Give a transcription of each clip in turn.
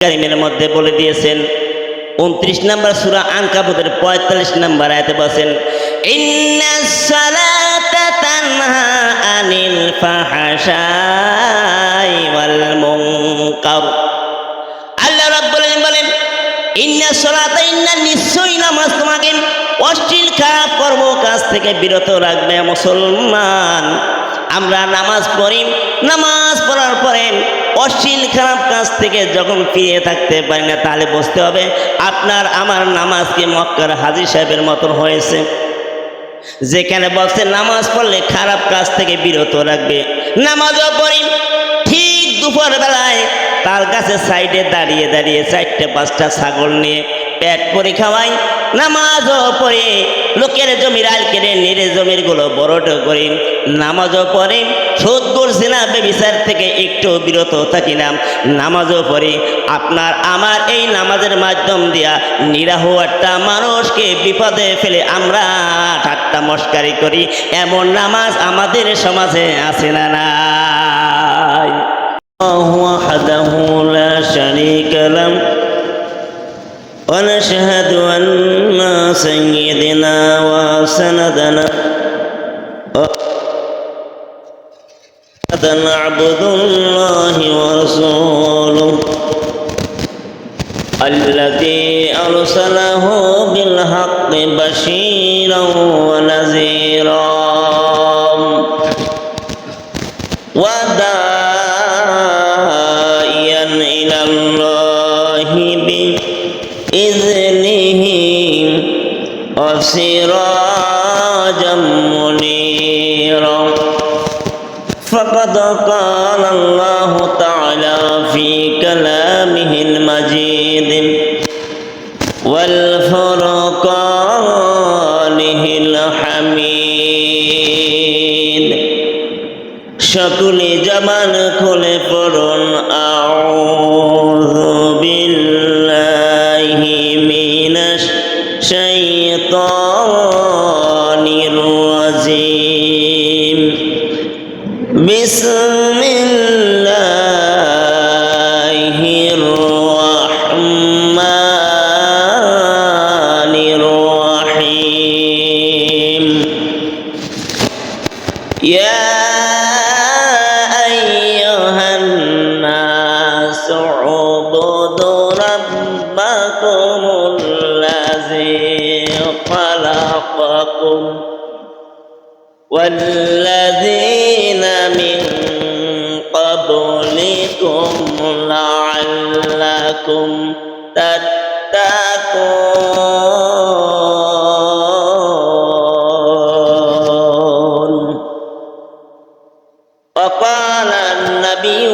কারিমের মধ্যে বলে দিয়েছেন 29 নম্বর সূরা আনকাবুতের 45 নম্বর আয়াতে বলেন ইন্নাস সালাতা তানহা আনিল ফাহশাই ওয়াল মুনকার। আল্লাহ রাব্বুল আলামিন বলেন ইন্নাস সালাতা নিশ্চয়ই নামাজ তোমাকে অশ্লীল খারাপ কর্ম কাজ থেকে বিরত রাখবে। মুসলমান আমরা নামাজ পড়ি, নামাজ পড়ার পরে অশ্লীল খারাপ কাজ থেকে যখন ফিরে থাকতে পারি না, তাহলে বুঝতে হবে আপনার আমার নামাজ কি মক্কার হাজী সাহেবের মতন হয়েছে, যেখানে বলছে নামাজ পড়লে খারাপ কাজ থেকে বিরত রাখবে। নামাজও পড়ি, ঠিক দুপুর বেলায় তার কাছে সাইডে দাঁড়িয়ে দাঁড়িয়ে 4-5টা ছাগল নিয়ে পেট করে খাওয়াই। নামাজও পড়ে লোকের জমির আল কেড়ে নিরে জমির গুলো বড়ট করি। নামাজও পড়ে সুদ করছি না, বেবিচার থেকে একটু বিরত থাকি না। নামাজও পড়ে আপনার আমার এই নামাজের মাধ্যম দিয়া নিরাহ একটা মানুষকে বিপদে ফেলে আমরা ঠাট্টা মস্কারি করি, এমন নামাজ আমাদের সমাজে আছে না নাই? وحده لا شريك له ونشهد أن سيدنا وسندنا عبد الله ورسوله الذي أرسله بالحق بشيرا ونذيرا وداعيا إلى الله بإذنه وسراجا منيرا. فقد قال الله تعالى في كلامه المجيد والفرقانه الحميد. সকলে জবান খুলে পড়ুন আউযু বিল্লাহি মিনাশ শাইতানির রাজিম. বিসমিল্লাহির রহমানির রহিম. ইয়া والذين من قبلكم لعلكم تتقون. وقال النبي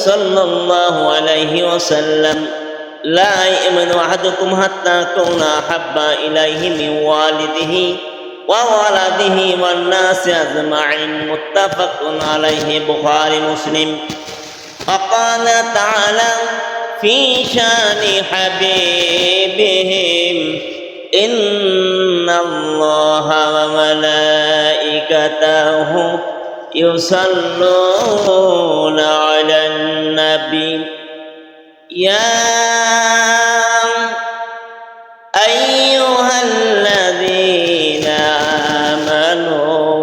صلى الله عليه وسلم لا يؤمن أحدكم حتى أكون أحب إليه من والده وولده والناس أجمعين. متفق عليه بخاري مسلم. وقال تعالى في شان حبيبهم إن الله وملائكته يصلون على النبي يا أيها الذين آمنوا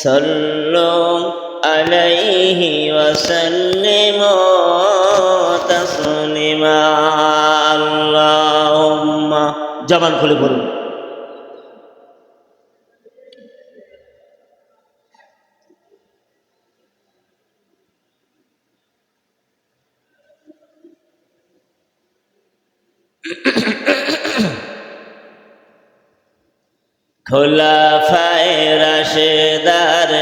صلوا عليه وسلموا تسليما. اللهم জবান খুলে পড়ুন. খোলাফায়ে রাশেদার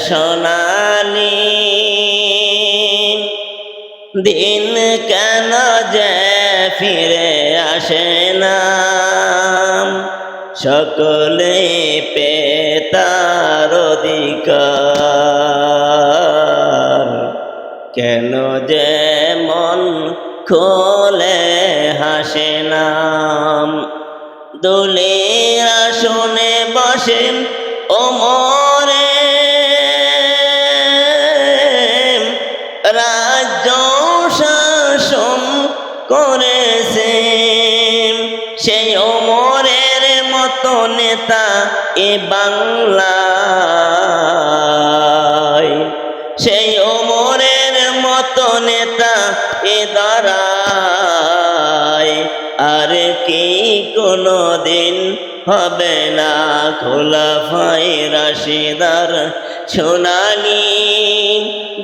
সোনালি দিন কেন যে ফিরে আসে না, সকলে পেতার অধিকার, কেন যে মন খোলে হাসে না. দোলের আসনে বসেন ওমরে, রাজ্য শাসন করেছে, সেই ওমরের মতো নেতা এ বাংলায়, সেই ওমরের মতো নেতা এ দাঁড়ায়, আর কি কোনো দিন হবে না খোলাফায়ে রাশিদার সোনালি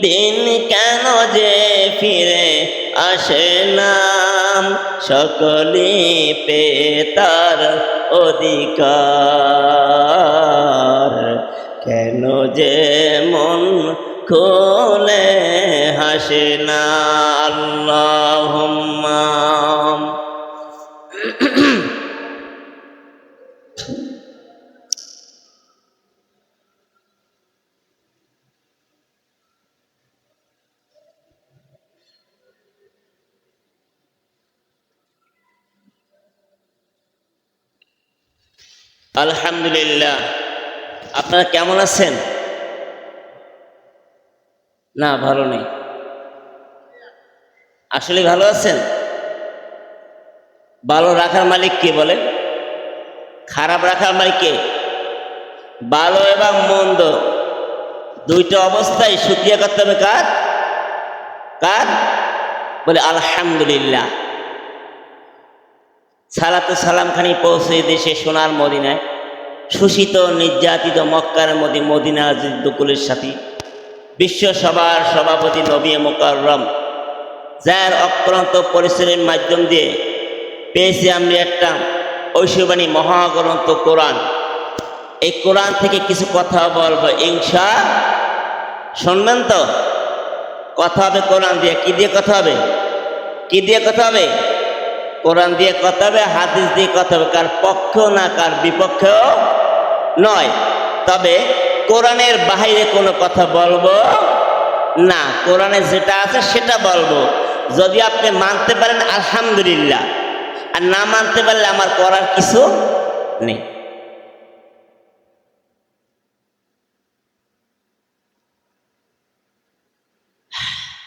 দিন, কেন যে ফিরে আসে না সকলে পেয়ে তার অধিকার, কেন যে মন খোলে হাসে না। আল্লাহুম্মা আলহামদুলিল্লাহ। আপনারা কেমন আছেন? না, ভালো নেই। আসলে ভালো আছেন? ভালো রাখার মালিক কে বলেন? খারাপ রাখার মালিক কে? ভালো এবং মন্দ দুইটা অবস্থায় শুকরিয়া করতে হবে কার? কার? বলে আলহামদুলিল্লাহ। সালাতু সালাম খানি পৌঁছে দেশে সোনার মদিনায়, শোষিত নির্যাতিত মক্কার মধ্যে মদিনা দুকুলের সাথী, বিশ্ব সভার সভাপতি নবী মুকাররম, যার অক্লান্ত পরিশ্রমের মাধ্যম দিয়ে পেয়েছি আমরা একটা ঐশ্ববাণী মহাগ্রন্থ কোরআন। এই কোরআন থেকে কিছু কথা বলবো ইনশা, শুনবেন তো? কথা হবে কোরআন দিয়ে। কি দিয়ে কথা হবে? কি দিয়ে কথা হবে? কোরআন দিয়ে কথা হবে, হাদিস দিয়ে কথা হবে। কার পক্ষ না কার বিপক্ষেও নয়, তবে কোরআনের বাহিরে কোনো কথা বলবো না। কোরআনে যেটা আছে সেটা বলবো। যদি আপনি মানতে পারেন আলহামদুলিল্লাহ, আর না মানতে পারলে আমার করার কিছু নেই।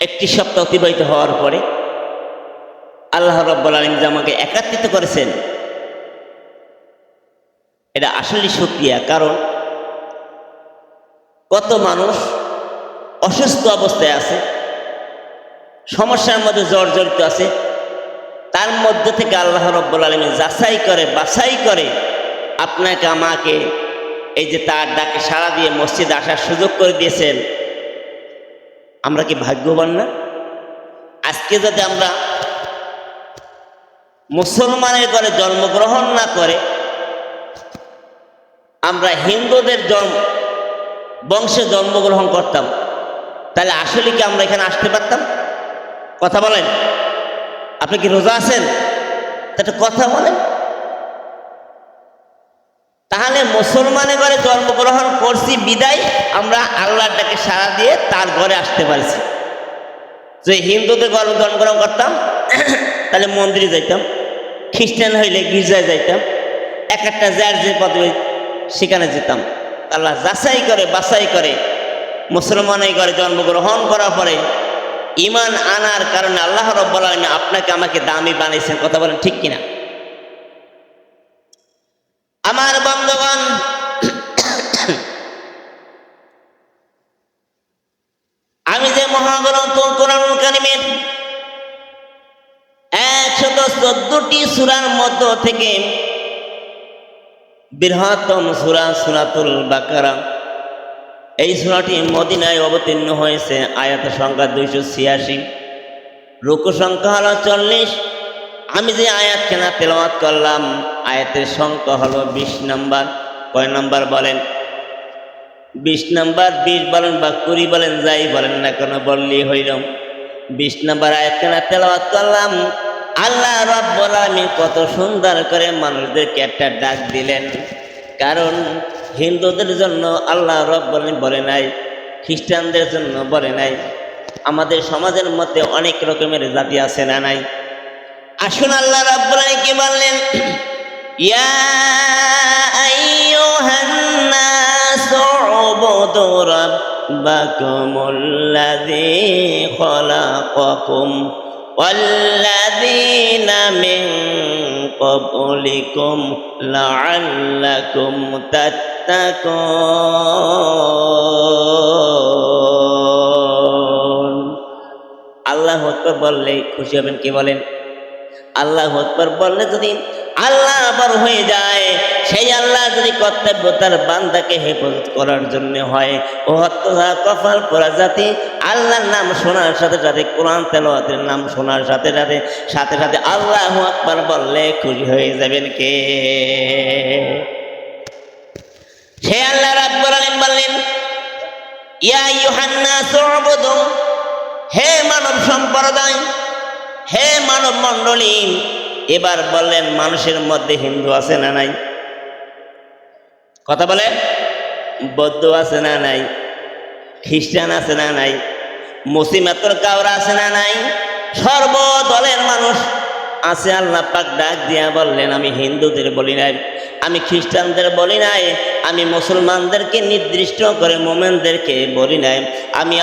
একটি সপ্তাহ অতিবাহিত হওয়ার পরে আল্লাহ রাব্বুল আলামিন যে আমাকে একত্রিত করেছেন, এটা আসলে শুকরিয়া। কারণ কত মানুষ অসুস্থ অবস্থায় আছে, সমস্যার মধ্যে জর্জরিত আছে, তার মধ্যে থেকে আল্লাহ রাব্বুল আলামিন যাচাই করে বাছাই করে আপনাকে আমাকে এই যে তার ডাকে সাড়া দিয়ে মসজিদে আসার সুযোগ করে দিয়েছেন। আমরা কি ভাগ্যবান না? আজকে যদি আমরা মুসলমানের ঘরে জন্মগ্রহণ না করে আমরা হিন্দুদের বংশে জন্মগ্রহণ করতাম, তাহলে আসলে কি আমরা এখানে আসতে পারতাম? কথা বলেন। আপনি কি রোজা আছেন? একটা কথা বলেন। তাহলে মুসলমানের ঘরে জন্মগ্রহণ করছি বিদায় আমরা আল্লাহর ডাকে সাড়া দিয়ে তার ঘরে আসতে পারছি। যে হিন্দুদের ঘরে জন্মগ্রহণ করতাম তাহলে মন্দিরে যাইতাম, খ্রিস্টান হইলে গির্জায় যাইতাম, এক একটা যার যে পদে সেখানে যেতাম। আল্লাহ যাচাই করে বাছাই করে মুসলমানের ঘরে জন্মগ্রহণ করার পরে ঈমান আনার কারণে আল্লাহ রাব্বুল আলামিন আপনাকে আমাকে দামি বানাইছেন। কথা বলেন ঠিক কিনা? আমার বন্ধুগণ, আমি যে মহাগ্রন্থ কোরআনুল কারীমের 114টি সূরার মধ্য থেকে বৃহত্তম সূরা সূরাতুল বাকারা, এই সূরাটি মদিনায় অবতীর্ণ হয়েছে। আয়াত সংখ্যা 286, রুকু সংখ্যা হলো 40। আমি যে আয়াত কেনা তেলাওয়াত করলাম, আয়াতের সংখ্যা হলো 20 নম্বর। কয় নম্বর বলেন? 20 নম্বর। 20 বলেন বা 20 বলেন, যাই বলেন না কেন বললেই হইল। 20 নম্বর আয়াত কেনা তেলাওয়াত করলাম। আল্লাহ রাব্বুল আলামিন কত সুন্দর করে মানুষদেরকে একটা ডাক দিলেন। কারণ হিন্দুদের জন্য আল্লাহ রাব্বুল আলামিন বলে নাই, খ্রিস্টানদের জন্য বলে নাই। আমাদের সমাজের মধ্যে অনেক রকমের জাতি আছে না নাই? আসুন আল্লাহ রাব্বুল আলামিন কি বললেন? ইয়া আইয়ুহান নাসু উবুদু রাব্বাকুমুল্লাযী খালাকাকুম ওয়াল্লাযীনা মিন ক্বাবলিকুম লাআল্লাকুম তাত্তাকুন। আল্লাহু আকবার বললে খুশি হবেন, কি বলেন? আল্লাহু আকবার বললে যদি আল্লাহ বড় হয়ে যায়, সেই আল্লাহ যদি কর্তব্য তার বান্দাকে হেফাজত করার জন্য হয়, ও হত্যা কপাল পরা জাতি আল্লাহর নাম শোনার সাথে সাথে, কোরআন তেলাওয়াতের নাম শোনার সাথে সাথে সাথে সাথে আল্লাহু আকবার বললে খুশি হয়ে যাবেন কে? সে আল্লাহ রাব্বুল আলামিন বললেন, ইয়া আইয়ুহান নাস উবুদু, হে মানব সম্প্রদায়, হে মানব মণ্ডলী। এবার বললেন, মানুষের মধ্যে হিন্দু আছে না নাই? কথা বলে। বৌদ্ধ আছে না নাই? খ্রিস্টান আছে না নাই? মুসলিমাতর কাউরা আছে না নাই? সর্বদলের মানুষ আছে। আল্লাহ পাক ডাক দিয়া বললেন, আমি হিন্দুদের বলি নাই, আমি খ্রিস্টানদের বলি নাই, আমি মুসলমানদেরকে নির্দিষ্ট করে মুমিনদেরকে বলি নাই, আমি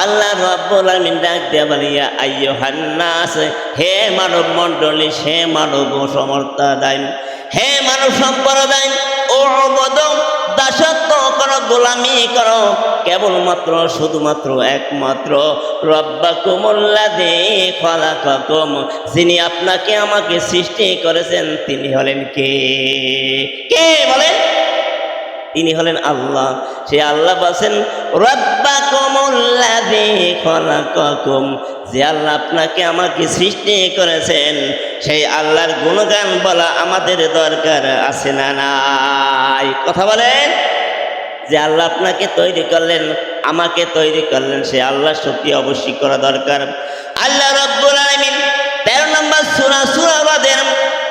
আল্লাহ রাব্বুল আলামিন ডাক দিয়া বলি, ইয়া আইয়ুহান নাস, হে মানব মণ্ডলী, হে মানব সম্প্রদায়, হে মানব সম্প্রদায়, উবুদু, দাসত্ব করো, গোলামি করো, কেবলমাত্র শুধুমাত্র একমাত্র রব্বাকুমুল্লাযী খালাকাকুম, যিনি আপনাকে আমাকে সৃষ্টি করেছেন, তিনি হলেন কে? কে বলেন? তিনি হলেন আল্লাহ। সে আল্লাহ বলেন, রব্বাকুমুল্লাযী খালাকাকুম, যে আল্লাহ আপনাকে আমাকে সৃষ্টি করেছেন, সেই আল্লাহর গুণগান বলা আমাদের দরকার আছে না নাই? কথা বলেন। যে আল্লাহ আপনাকে তৈরি করলেন, আমাকে তৈরি করলেন, সে আল্লাহর শুকরিয়া অবশ্যই করা দরকার। আল্লাহ রাব্বুল আলামিন 13 নম্বর সূরা বাদের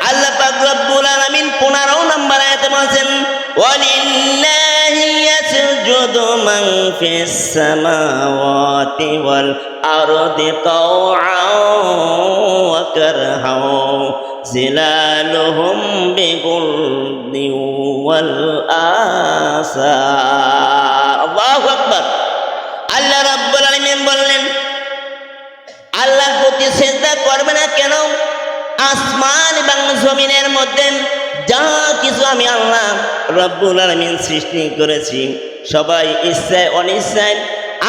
আল্লাহ পাক রব্বুল আলামিন 15 নম্বর আয়াতে বলেন, ওয়ালিল্লাহি ইয়াসজুদু মান ফিস সামাওয়াতি ওয়াল আরদি তাওআন ওয়া কারহান জিলালুহুম বিগুলদি ওয়াল আসার। আল্লাহু আকবার। আল্লাহ রাব্বুল আলামিন বললেন, আল্লাহর প্রতি সিজদা করবে না কেন? আসমান এবং জমিনের মধ্যে যা কিছু আমি আল্লাহ রাব্বুল আলামিন সৃষ্টি করেছি, সবাই ইচ্ছায় অনিচ্ছায়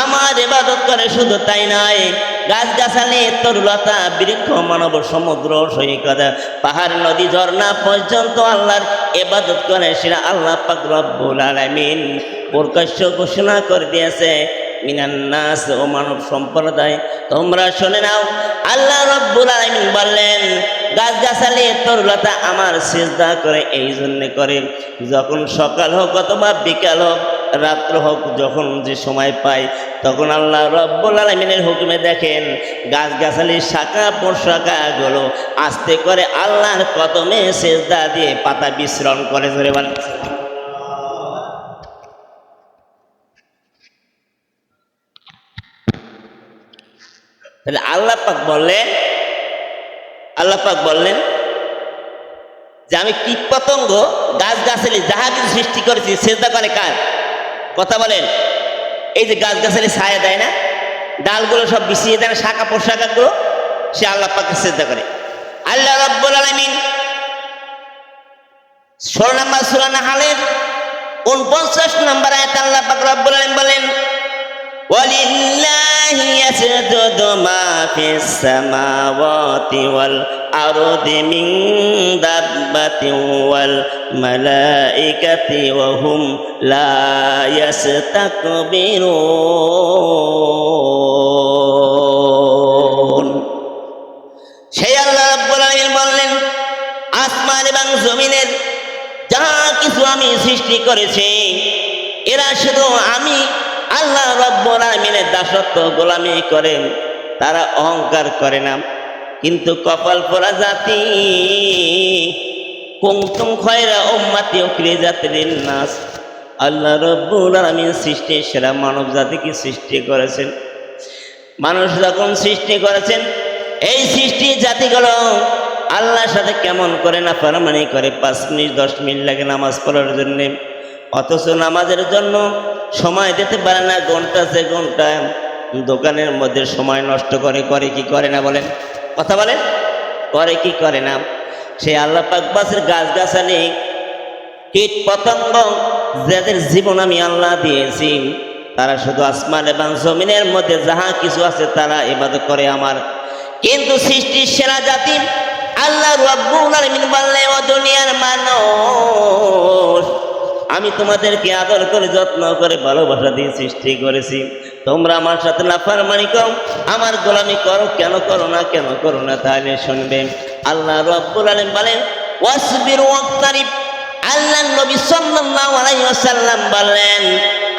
আমার ইবাদত করে। শুধু তাই নয়, গাছগাছালি, তরুলতা, বৃক্ষ, মানব, সমুদ্র সৈকত, পাহাড়, নদী, ঝর্ণা পর্যন্ত আল্লাহর ইবাদত করে। সেটা আল্লাহ পাক রব্বুল আলামিন প্রকাশ্য ঘোষণা করে দিয়েছে, মিনান নাস, ও মানব সম্প্রদায় তোমরা শুনে নাও। আল্লাহ রব্বুল আলামিন বললেন, গাছগাছালি, তরুলতা আমার সিজদা করে, এই জন্য করে যখন সকাল হোক অথবা বিকাল হোক, রাত্র হোক, যখন যে সময় পাই, তখন আল্লাহ রব্বুল আলামিনের হুকুমে দেখেন গাছগাছালির শাখা প্রশাখাগুলো আস্তে করে আল্লাহর কদমে সিজদা দিয়ে পাতা বিচরণ করে। ধরে বলেন। তাহলে আল্লাহ পাক বললেন যে আমি কীট পতঙ্গ, গাছগাছালি যাহা কিছু সৃষ্টি করেছি, সিজদা করে কার? কথা বলেন। এই যে গাছগাছালি ছায়া দেয় না, ডালগুলো সব বিছিয়ে দেয় না, শাখা প্রশাখাগুলো, সে আল্লাহ পাকে সিজদা করে। আল্লাহ রাব্বুল আলামিন 16 নম্বর সূরা নাহলের 49 নম্বর আয়াতে আল্লাহ পাক রব্বুল আলামিন বলেন, ওয়ালিল্লাহি ইয়াসজুদু মা ফিস সামাওয়াতি ওয়াল আরদি মিন দাব্বাতিন ওয়াল মালাইকাতি ওয়া হুম লা ইয়াস্তাকবিরুন। সেই আল্লাহ রাব্বুল আলামিন বললেন, আসমান এবং জমিনের যা কিছু আমি সৃষ্টি করেছি, এরা শুধু আমি আল্লাহ রাব্বুল আলামিনের দাসত্ব গোলামি করে, তারা অহংকার করে না। কিন্তু কপাল পোড়া জাতি, কুনতুম খায়রা উম্মাতি উখরিজাত লিন-নাস, আল্লাহ রাব্বুল আলামিন সৃষ্টি সেরা মানব জাতিকে সৃষ্টি করেছেন। মানুষ যখন সৃষ্টি করেছেন, এই সৃষ্টি জাতিগুলো আল্লাহর সাথে কেমন করে না ফারমানি করে। 5 মিনিট 10 মিনিট লাগে নামাজ পড়ার জন্যে, অথচ নামাজের জন্য সময় দিতে পারে না। ঘন্টা সে ঘন্টা দোকানের মধ্যে সময় নষ্ট করে, করে কি করে না বলেন? কথা বলেন, করে কি করে না? সে আল্লাহ পাক বাসের গাছগাছালি কীট পতঙ্গ যাদের জীবন আমি আল্লাহ দিয়েছি, তারা শুধু আসমান এবং জমিনের মধ্যে যাহা কিছু আছে তারা ইবাদত করে আমার। কিন্তু সৃষ্টির সেরা জাতি আল্লাহ রাব্বুল আলামিন বললেন, ও দুনিয়ার মানুষ, আমি তোমাদেরকে আদর করে যত্ন করে ভালোবাসা দিয়ে সৃষ্টি করেছি, তোমরা আমার সাথে নাফরমানি করো, আমার গোলামি করো, কেন করো না, কেন করো না? তাহলে শুনবে আল্লাহ রাব্বুল আলামিন বলেন, ওয়াসবির ওয়াক্তারিব। আল্লাহ নবী সাল্লাল্লাহু আলাইহি ওয়াসাল্লাম বললেন,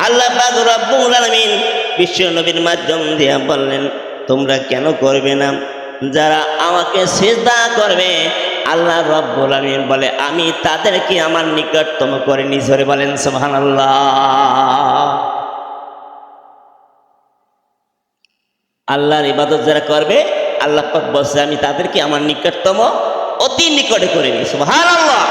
আল্লাহ পাক রব্বুল আলামিন বিশ্ব নবীর মাধ্যম দিয়ে বললেন, তোমরা কেন করবে না? যারা আমাকে সিজদা করবে, আল্লাহ রব্বুল আলামিন বলে আমি তাদেরকে আমার নিকটতম করে নিজরে। বলেন সুবহানাল্লাহ। আল্লাহর ইবাদত যারা করবে, আল্লাহ পাক বলছে আমি তাদেরকে আমার নিকটতম, অতি নিকটে করে নিই। সুবহানাল্লাহ।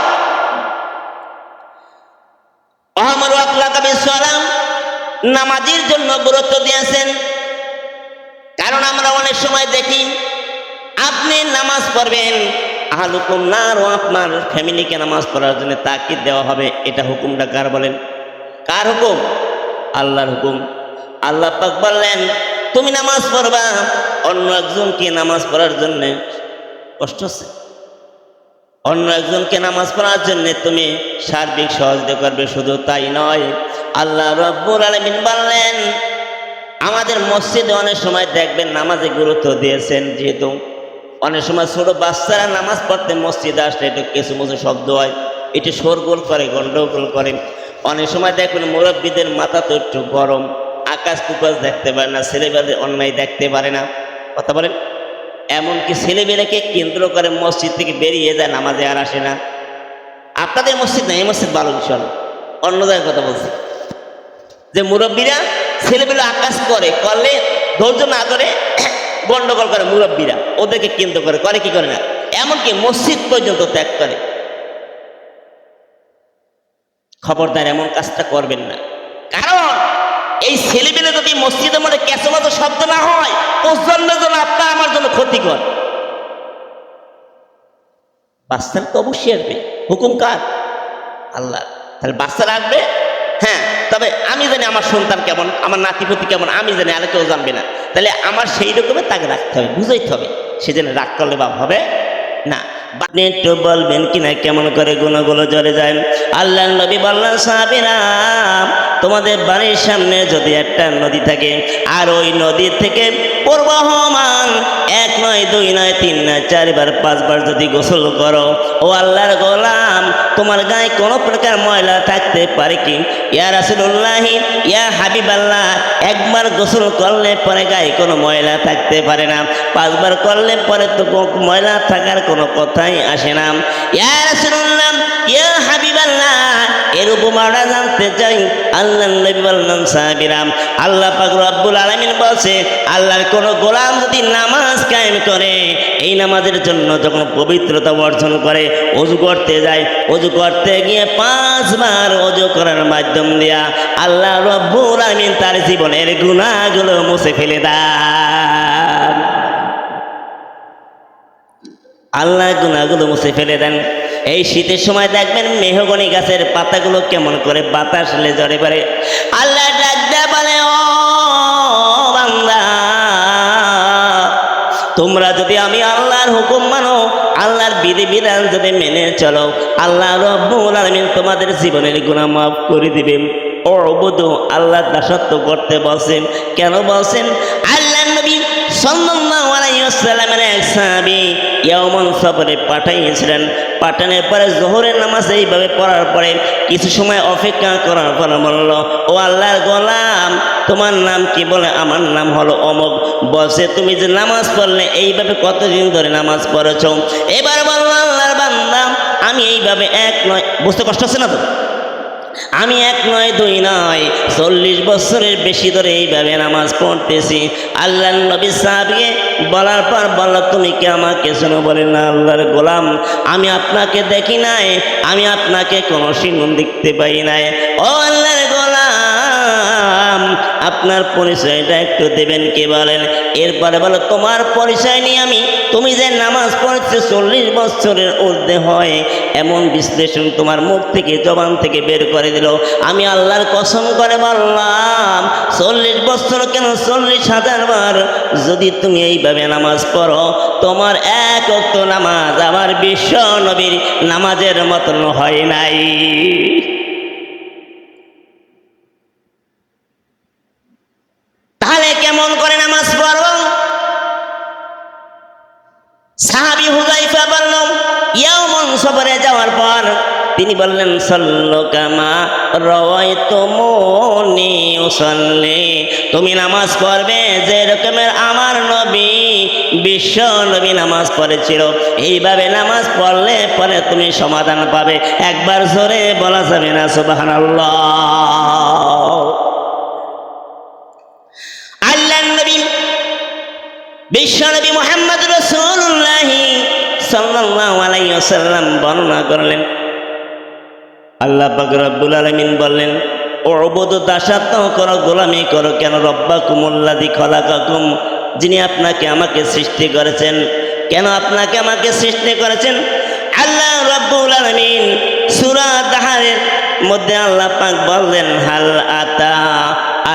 নামাজের জন্য গুরুত্ব দিয়েছেন, কারণ আমরা অনেক সময় দেখি আপনি নামাজ পড়বেন, আহলুকুম নার, ও আপনার ফ্যামিলিকে নামাজ পড়ার জন্য তাকিদ দেওয়া হবে। এটা হুকুমটা কার বলেন? কার হুকুম? আল্লাহর হুকুম। আল্লাহ পাক বললেন তুমি নামাজ পড়বা, অন্য একজনকে নামাজ পড়ার জন্য কষ্ট হচ্ছে, অন্য একজনকে নামাজ পড়ার জন্য তুমি সার্বিক সহযোগিতা করবে। শুধু তাই নয়, আল্লাহ রাব্বুল আলামিন বললেন আমাদের মসজিদে অনেক সময় দেখবেন নামাজে গুরুত্ব দিয়েছেন, যেহেতু অনেক সময় ছোট বাচ্চারা নামাজ পড়তে মসজিদে আসলে একটু কিছু মুছু শব্দ হয়, একটু শোরগোল করে, গন্ডগোল করে। অনেক সময় দেখবেন মুরব্বীদের মাথা তো একটু গরম, আকাশ কুকাশ দেখতে পারে না, ছেলেবেলাদের অন্যায় দেখতে পারে না। কথা বলেন, এমনকি ছেলেবেলাকে কেন্দ্র করে মসজিদ থেকে বেরিয়ে যায়, নামাজে আর আসে না। আপনাদের মসজিদ না, এই মসজিদ ভালো বিষয়, অন্য জায়গায় কথা বলছি, যে মুরব্বীরা ছেলেবেলা আকাশ করলে ধৈর্য না ধরে গন্ডগোল করে, মুরব্বীরা ওদেরকে কেন্দ্র করে, করে কি করে না, এমনকি মসজিদ পর্যন্ত ত্যাগ করে। খবরদার এমন কাজটা করবেন না, কারণ এই ছেলেবেলা যদি মসজিদের মধ্যে ক্যাচমাতো শব্দ না হয়, প্রজন্মের জন্য আপনার আমার জন্য ক্ষতিকর। বাচ্চারা তো অবশ্যই আসবে, হুকুম কার? আল্লাহ। তাহলে বাচ্চারা আসবে, হ্যাঁ, তবে আমি জানি আমার সন্তান কেমন, আমার নাতিপতি কেমন আমি জানি, আর কেউ জানবে না। তাহলে আমার সেই রকমের তাকে রাখতে হবে, বুঝাইতে হবে, সেজন্য রাগ করলে বা হবে না। আপনি একটু বলবেন কিনা কেমন করে গুণাগুলো জ্বলে যায়? আল্লাহ নবী বললেন, সাহাবীরা, তোমাদের বাড়ির সামনে যদি একটা নদী থাকে, আর ওই নদী থেকে প্রবাহমান 1 নয় 2 নয় 3 নয় 4 বার 5 বার যদি গোসল করো, ও আল্লাহর গোলাম, তোমার গায়ে কোনো প্রকার ময়লা থাকতে পারে কি? ইয়া রাসূলুল্লাহ, ইয়া হাবিবাল্লাহ, একবার গোসল করলে পরে গায়ে কোনো ময়লা থাকতে পারে না, 5 বার করলে পরে তো ময়লা থাকার কোনো কথাই আসে না। ইয়া রাসূলুল্লাহ, ইয়া হাবিবাল্লাহ, এর উপমাটা জানতে চাই। আল্লাহ নবী বললেন, সাহাবীরা, আল্লাহ পাক রব্বুল আলামিন বলছে, আল্লাহর কোন গোলাম যদি নামাজ কায়েম করে, এই নামাজের জন্য যখন পবিত্রতা অর্জন করে, ওযু করতে যায়, ওযু করতে গিয়ে 5 বার ওযু করার মাধ্যম দিয়া আল্লাহ রব্বুল আলামিন তার জীবনের গুনাহগুলো মুছে ফেলে দেন। আল্লাহ গুনাহগুলো মুছে ফেলে দেন। এই শীতের সময় দেখবেন মেহগনি গাছের পাতাগুলো কেমন করে বাতাস ঝরে পড়ে। আল্লাহ ডাক দেয়া বলে, ও বান্দা, তোমরা যদি আমি আল্লাহর হুকুম মানো, আল্লাহর বিধিবিধান যদি মেনে চলো, আল্লাহ রাব্বুল আলামিন তোমাদের জীবনের গুনাহ মাফ করে দিবেন। ও বুধু, আল্লাহ দাসত্ব করতে বলছেন। কেন বলছেন? আল্লাহ নবী সাল্লাল্লাহু আলাইহি ওয়াসাল্লামের এক সাহাবী ইয়াউমুন সফরে পাঠাইয়েছিলেন। পাঠানোর পরে জোহরের নামাজ এইভাবে পড়ার পরে কিছু সময় অপেক্ষা করার পর বলল, ও আল্লাহর গোলাম, তোমার নাম কি? বলে, আমার নাম হলো অমুক। বলছে, তুমি যে নামাজ পড়লে এইভাবে কতদিন ধরে নামাজ পড়েছ? এবার বলল, আল্লাহর বান্দা, আমি এইভাবে 1 নয়, বুঝতে কষ্ট হচ্ছে না তো? আমি 1 নয় 2 নয় 40 বছরের বেশি ধরে এইভাবে নামাজ পড়তেছি। আল্লাহ নবী সাহাবীকে বলার পর বলল, তুমি কি আমাকে শোনো? বলে, না আল্লাহর গোলাম, আমি আপনাকে দেখি নাই, আমি আপনাকে কোনো সিংহ দেখতে পাই নাই। ও আল্লাহর গোলাম, আপনার পরিচয়টা একটু দেবেন কি বলেন। এরপরে বলো তোমার পরিচয় নিয়ে আমি, তুমি যে নামাজ পড়েছো 40 বছরের ঊর্ধ্বে হয় এমন বিশ্লেষণ তোমার মুখ থেকে জবান থেকে বের করে দিল। আমি আল্লাহর কসম করে বললাম 40 বছর কেন 40,000 বার যদি তুমি এইভাবে নামাজ পড়ো, তোমার এক ওয়াক্ত নামাজ আমার বিশ্ব নবীর নামাজের মতন হয় নাই। তাহলে কেমন করে নামাজ পড়ব? সাহাবী হুযায়ফা বলল, ইয়াউমুন সফরে যাওয়ার পর তিনি বললেন সাল্লু কামা রাআইতুমুনি উসাল্লি, তুমি নামাজ পড়বে যে রকমের আমার নবী বিশ্ব নবী নামাজ পড়েছিল, এইভাবে নামাজ পড়লে পরে তুমি সমাধান পাবে। একবার জোরে বলা যাবে না সুবহানাল্লাহ? আল্লাহর নবী বিশ্বনবী মুহাম্মদ রাসূলুল্লাহ সাল্লাল্লাহু আলাইহি ওয়াসাল্লাম বর্ণনা করলেন, আল্লাহ পাক রব্বুল আলামিন বললেন, উবুদু, দাসত্ব করো, গোলামি করো, কেন রব্বাকুমুল্লাযী খলাকাকুম, যিনি আপনাকে আমাকে সৃষ্টি করেছেন। কেন আপনাকে আমাকে সৃষ্টি করেছেন? আল্লাহ রব্বুল আলামিন সূরা দাহরের মধ্যে আল্লাহ পাক বললেন, হাল আতা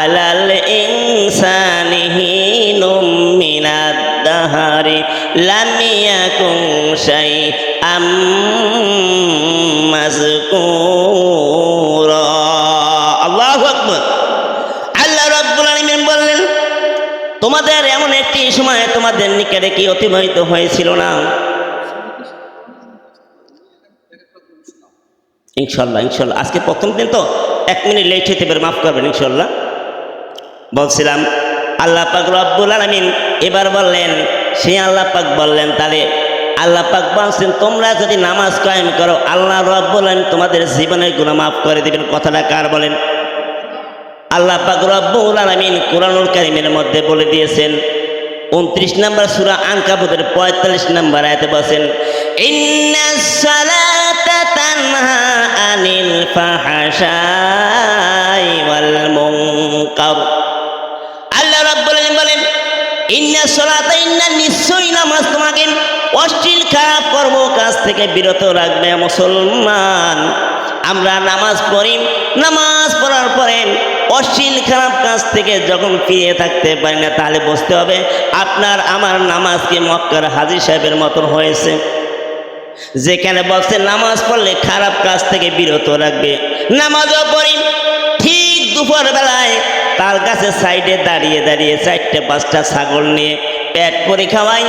আলাল ইনসানি হিনুম মিনাদ দাহরি লাম ইয়াকুন শাইআম মাযকুরা। আল্লাহু আকবার। আল্লাহ রাব্বুল আলামিন বললেন, তোমাদের এমন একটি সময় তোমাদের নিকটে কি অতিবাহিত হয়েছিল না? ইনশাল্লাহ ইনশাল্লাহ আজকে প্রথম দিন তো 1 মিনিট লেট হতে পারে, মাফ করবেন ইনশাল্লাহ। বলছিলাম আল্লাহ পাক রব্বুল আলামিন এবার বললেন, সেই আল্লাহ পাক বললেন, তাহলে আল্লাহ পাক বলছেন তোমরা যদি নামাজ কায়েম করো আল্লাহ রব্বুল আলামিন তোমাদের জীবনের গুনাহ মাফ করে দিবেন। কথাটা কার বলেন? আল্লাহ পাক রব্বুল আলামিন কুরআনুল কারীমের মধ্যে বলে দিয়েছেন, 29 নম্বর সূরা আনকাবুতের 45 নম্বর আয়াতে বলেন, ইন্নাস সালাতা তানহা আনিল ফাহশাই ওয়াল মুনকার। আল্লাহ রাব্বুল আলামিন বলেন, ইন্নাস সালাতা, ইন্না, নিশ্চয়ই নামাজ তোমাকে অশ্লীল খারাপ কর্ম কাজ থেকে বিরত রাখবে। মুসলমান আমরা নামাজ পড়ি, নামাজ পড়ার পরে অশ্লীল খারাপ কাজ থেকে যখন ফিরে থাকতে পারি না, তাহলে বুঝতে হবে আপনার আমার নামাজ কি মক্কার হাজী সাহেবের মতন হয়েছে, যেখানে বলছে নামাজ পড়লে খারাপ কাজ থেকে বিরত রাখবে। নামাজও পড়ি, ঠিক দুপুর বেলায় তার কাছে সাইডে দাঁড়িয়ে দাঁড়িয়ে 4-5টা ছাগল নিয়ে পেট করে খাওয়াই।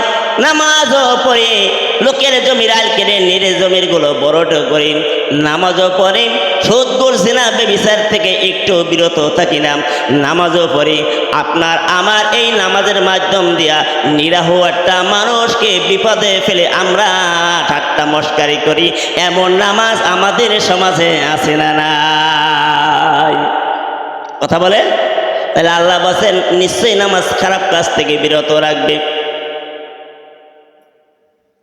নামাজও পড়ে লোকের জমির আল কেড়ে নিরে জমির গুলো বড়ট করি। নামাজও পড়ে সুদ ঘুষ জিনা ব্যভিচার থেকে একটু বিরত থাকি না। নামাজও পড়ে আপনার আমার এই নামাজের মাধ্যম দিয়া নিরাহ একটা মানুষকে বিপদে ফেলে আমরা ঠাট্টা মস্কারি করি, এমন নামাজ আমাদের সমাজে আছে না নাই? কথা বলে। তাহলে আল্লাহ বলেন নিশ্চয়ই নামাজ খারাপ কাজ থেকে বিরত রাখবে।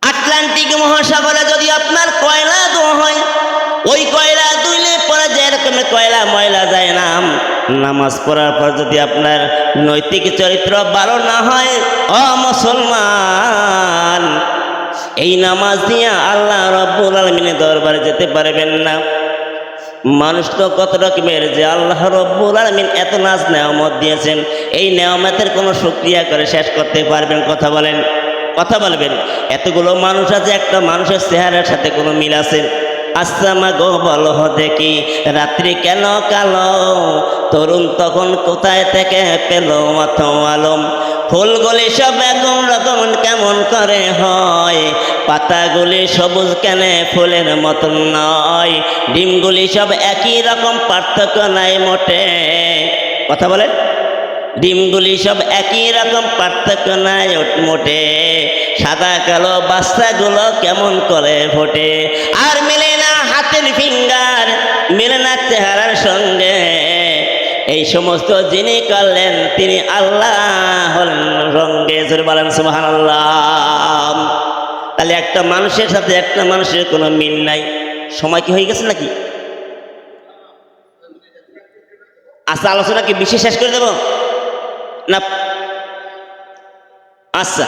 আটলান্টিক মহাসাগরে যদি আপনার কয়লা ধোয়া হয়, ওই কয়লা ধুইলে পরে যেরকম কয়লা ময়লা যায় না, নামাজ পড়ার পর যদি আপনার নৈতিক চরিত্র ভালো না হয়, ও মুসলমান, এই নামাজ দিয়ে আল্লাহ রাব্বুল আলামিনের দরবারে যেতে পারবেন না। মানুষ তো কত রকমের যে আল্লাহ রাব্বুল আলামিন এত নাজ নেয়ামত দিয়েছেন, এই নেয়ামতের কোনো শুকরিয়া করে শেষ করতে পারবেন? কথা বলেন, কথা বলবেন। এতগুলো মানুষ আছে, একটা মানুষের চেহারার সাথে কোনো মিল আছে? আসামা গো বলো দেখি রাত্রি কেন কালো, তরুণ তখন কোথায় থেকে পেল অত আলম, ফুলগুলি সব একদম রকম কেমন করে হয়, পাতাগুলি সবুজ কেন ফুলের মতন নয়, ডিমগুলি সব একই রকম পার্থক্য নাই মোটে। কথা বলেন। ডিমগুলি সব একই রকম পার্থক্য নাই মোটে, সাদা কালো বাচ্চাগুলো কেমন করে ফোটে, আর মেলে না হাতের ফিঙ্গার, মেলে না চেহারার সঙ্গে। এই সমস্ত যিনি করলেন তিনি আল্লাহ সঙ্গে। বলেন সুবহানাল্লাহ। তাহলে একটা মানুষের সাথে একটা মানুষের কোনো মিল নাই। সময় কি হয়ে গেছে নাকি? আচ্ছা, আলোচনা কি বেশি শেষ করে দেব না? আচ্ছা,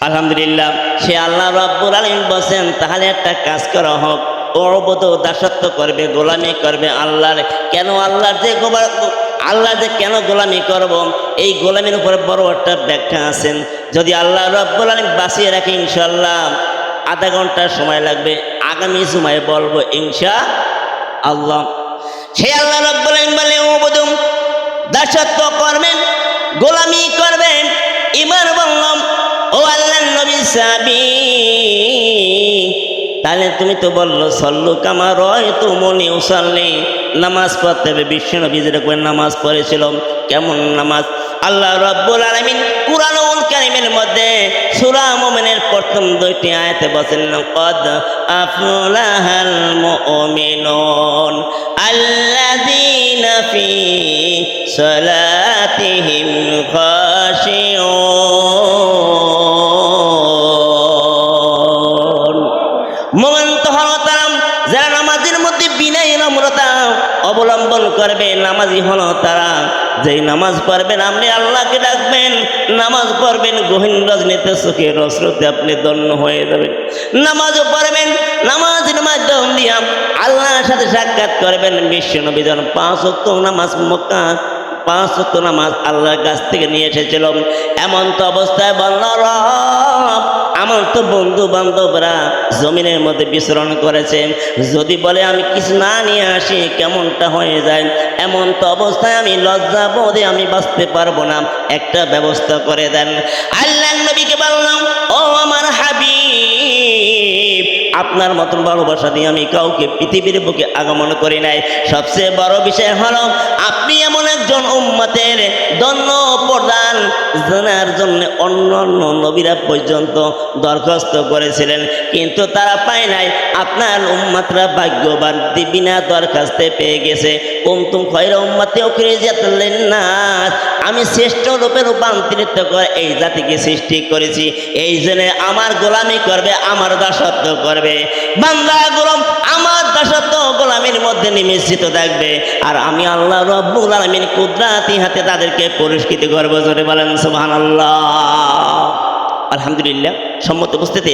আলহামদুলিল্লাহ। সে আল্লাহ রাব্বুল আলামিন বলেন তাহলে একটা কাজ করা হোক, অবদ দাসত্ব করবে, গোলামি করবে আল্লাহর। কেন আল্লাহর যে আল্লাহ যে কেন গোলামি করব, এই গোলামির উপরে বড় একটা ব্যাখ্যা আছেন। যদি আল্লাহ রাব্বুল আলামিন বাঁচিয়ে রাখে ইনশাআল্লাহ আধা ঘন্টা সময় লাগবে, আগামী সময়ে বলবো ইনশাআল্লাহ। সে আল্লাহ রাব্বুল আলামিন বলে অবদ দাসত্ব করবেন, গোলামি করবেন। এবার বললাম ও আল্লাহর নবী সাহাবী, তাহলে তুমি তো বললো সল্লু কামা রাআইতুমুনি উসাল্লি, নামাজ পড়তে হবে। বিশ্ব নবী যেরকম নামাজ পড়েছিল, কেমন নামাজ? আল্লাহ রাব্বুল আলামিন কুরআনুল কারীমের মধ্যে সূরা মুমিনের প্রথম 2টি আয়াতে বলেন কদ আফলাহাল মুমিনুন আল্লাযীনা ফি সালাতিহিম খাশিউন। মুমিন তো হলো তারা যারা নামাজের মধ্যে বিনয় নম্রতা অবলম্বন করবে। নামাজি হলো তারা যেই নামাজ পড়বেন আপনি আল্লাহকে ডাকবেন, নামাজ পড়বেন গহীন রজনীতে চোখের অশ্রুতে আপনি ধন্য হয়ে যাবেন। নামাজও পড়বেন, নামাজের মাধ্যম দিয়ে আল্লাহর সাথে সাক্ষাৎ করবেন। বিশ্ব নবী যখন 5 ওয়াক্ত নামাজ মক্কা 5 ওয়াক্ত নামাজ আল্লাহর কাছ থেকে নিয়ে এসেছিল, এমন তো অবস্থায় বলল রব আমার তো বন্ধু বান্ধবরা জমিনের মধ্যে বিচরণ করেছে, যদি বলে আমি কিছু না নিয়ে আসি কেমনটা হয়ে যায়। এমন তো অবস্থায় আমি লজ্জা বোধে আমি বাঁচতে পারবো না, একটা ব্যবস্থা করে দেন। আল্লাহর নবীকে বললাম ও আমার হাবিব, আপনার মতন ভালোবাসা দিয়ে আমি কাউকে পৃথিবীর বুকে আগমন করি নাই। সবচেয়ে বড় বিষয় হলো আপনি এমন একজন উম্মতের ধন্য প্রদান জানার জন্য অন্য অন্য নবীরা পর্যন্ত দরখাস্ত করেছিলেন, কিন্তু তারা পায় নাই। আপনার উম্মতরা ভাগ্যবান, বিনা দরখাস্তে পেয়ে গেছে। কুনতুম খায়রা উম্মাতিন উখরিজাত লিন-নাস, আমি শ্রেষ্ঠ রূপে রূপান্তরিত করে এই জাতিকে সৃষ্টি করেছি। এই জন্য আমার গোলামি করবে, আমার দাসত্ব করবে। বান্দাগুলো আমার দাসত্ব গোলামির মধ্যে নিমজ্জিত থাকবে, আর আমি আল্লাহ রাব্বুল আলামিন কুদরতি হাতে তাদেরকে পুরস্কৃত করব। জোরে বলেন সুবহানাল্লাহ। আলহামদুলিল্লাহ। সম্মত উপস্থিতি